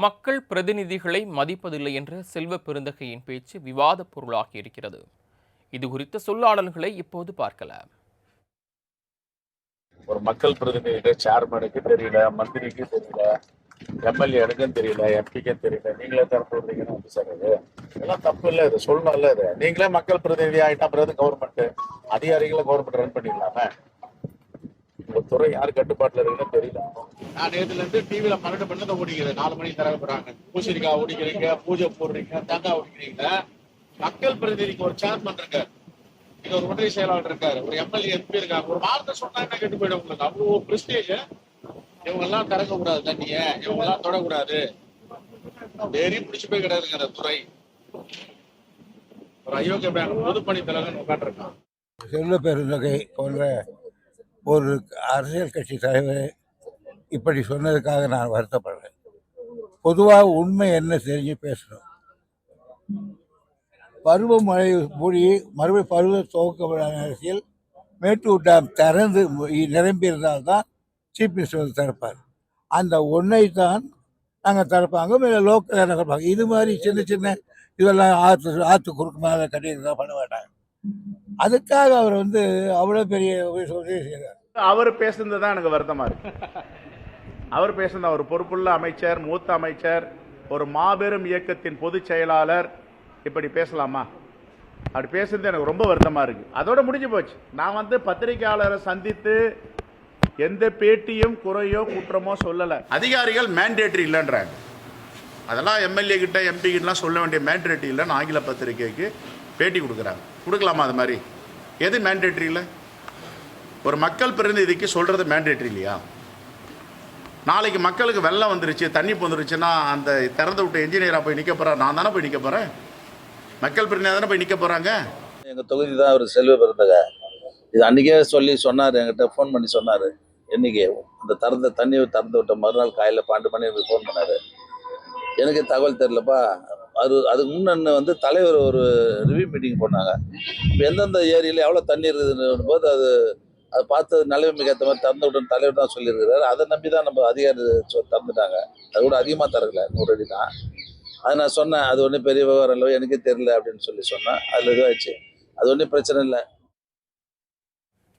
மக்கள் பிரதிநிதிகளை மதிப்பதில்லை என்ற செல்வ பெருந்தகையின் பேச்சு விவாத பொருளாகி இருக்கிறது. இது குறித்த சொல்லாடல்களை இப்போது பார்க்கலாம். ஒரு மக்கள் பிரதிநிதிகிட்ட சேர்மனுக்கு தெரியல, மந்திரிக்கு தெரியல, எம்எல்ஏனுக்கும் தெரியல, எம்பிக்கும் தெரியல, நீங்களே திறந்து விடுறீங்கன்னு வந்து சார் இது இதெல்லாம் தப்பு இல்லை. இது சொல்லணும்ல. இது நீங்களே மக்கள் பிரதிநிதி ஆகிட்டா பிறகு கவர்மெண்ட் அதிகாரிகளை கவர்மெண்ட் ரன் பண்ணிடலாமே. உங்க துறை யார் கட்டுப்பாட்டுல இருக்குன்னு தெரியல. நான் நேரத்துல இருந்து டிவில 12 மணி தான் ஓடிக்கிறேன். 4 மணிக்கு தர போறாங்க. பூசணிக்காய் ஓடிக்கிறீங்க, பூஜை போடுறீங்க, தேங்காய் ஓடிக்கிறீங்க. மக்கள் பிரதிநிதிக்கு ஒரு சேர்மன் இருக்காரு, இங்க ஒரு ஒன்றிய செயலாளர் இருக்காரு, ஒரு எம்எல்ஏ எம்பி இருக்காங்க. ஒரு வார்த்தை சொன்னா என்ன கெட்டு போயிடும் உங்களுக்கு. அவ்வளவு பிரஸ்டேஜ். இவங்க எல்லாம் திறக்க கூடாது, தண்ணிய இவங்க எல்லாம் தொடக்கூடாது. வெறி பிடிச்சு போய் கிடையாதுங்க அந்த துறை. ஒரு அயோக்கிய பேங்க் பொதுப்பணி தலைவர் உட்காந்துருக்கான். செல்வ பெருந்தகை போன்ற ஒரு அரசியல் கட்சி தலைவர் இப்படி சொன்னதுக்காக நான் வருத்தப்படுறேன். பொதுவாக உண்மை என்ன தெரிஞ்சு பேசணும். பருவமழை மூடி மறுபடியும் பருவ துவக்கப்பட நேரத்தில் மேட்டூர் டேம் திறந்து நிரம்பி இருந்தால்தான் சீஃப் மினிஸ்டர் வந்து திறப்பார். அந்த ஒன்றை தான் நாங்கள் திறப்பாங்க, மேலே லோக்கல் திறப்பாங்க. இது மாதிரி சின்ன சின்ன இதெல்லாம் ஆற்று குறுக்கு மேலே கட்டியிருந்தா பண்ண மாட்டாங்க. அதுக்காக அவர் வந்து அவ்வளோ பெரிய உதவி செய்கிறார். அவர் பேசுனது தான் எனக்கு வருத்தமாக இருக்கு. அவர் பேசுனது ஒரு பொறுப்புள்ள அமைச்சர், மூத்த அமைச்சர், ஒரு மாபெரும் இயக்கத்தின் பொதுச் செயலாளர் இப்படி பேசலாமா? அப்படி பேசுறது எனக்கு ரொம்ப வருத்தமாக இருக்கு. அதோட முடிஞ்சு போச்சு. நான் வந்து பத்திரிகையாளரை சந்தித்து எந்த பேட்டியும் குறையோ குற்றமோ சொல்லலை. அதிகாரிகள் மேண்டேட்டரி இல்லைன்றாங்க. அதெல்லாம் எம்எல்ஏ கிட்ட எம்பி கிட்டலாம் சொல்ல வேண்டிய மேண்டேட்டரி இல்லைன்னு ஆங்கில பத்திரிகைக்கு பேட்டி கொடுக்குறாங்க. கொடுக்கலாமா? அது மாதிரி எது மேண்டேட்டரி இல்லை? ஒரு மக்கள் பிரதிநிதிக்கு சொல்கிறது மேண்டேட்டரி இல்லையா? நாளைக்கு மக்களுக்கு வெள்ளம் வந்துருச்சு, தண்ணி வந்துருச்சுன்னா அந்த திறந்து விட்டு என்ஜினியராக போய் நிற்க போகிறேன், நான் தானே போய் நிற்க போகிறேன். மக்கள் பிரதிநிதி தானே போய் நிற்க போகிறாங்க. எங்கள் தொகுதி தான் அவர் செல்வ பெருந்தகை. இது அன்றைக்கே சொன்னார், என்கிட்ட ஃபோன் பண்ணி சொன்னார். என்றைக்கு இந்த தண்ணி திறந்து விட்ட மறுநாள் காலையில் 12 மணி எனக்கு ஃபோன் பண்ணார். எனக்கு தகவல் தெரிலப்பா. அதுக்கு முன்னே வந்து தலைவர் ஒரு ரிவ்யூ மீட்டிங் போனாங்க. இப்போ எந்தெந்த ஏரியில் எவ்வளோ தண்ணி இருக்குதுன்னு போது அதை பார்த்து நிலைமைக்கு ஏற்ற மாதிரி திறந்து விட்டுன்னு தலைவர் தான் சொல்லியிருக்கிறாரு. அதை நம்பி தான் நம்ம அதிகாரி திறந்துட்டாங்க. அது கூட அதிகமாக தரல, 100 அடி தான். அது நான் சொன்னேன், அது ஒன்றும் பெரிய விவகாரம் இல்லை, எனக்கே தெரியல அப்படின்னு சொல்லி சொன்னேன். அதில் இதுவாகிடுச்சு. அது ஒன்றும் பிரச்சனை இல்லை.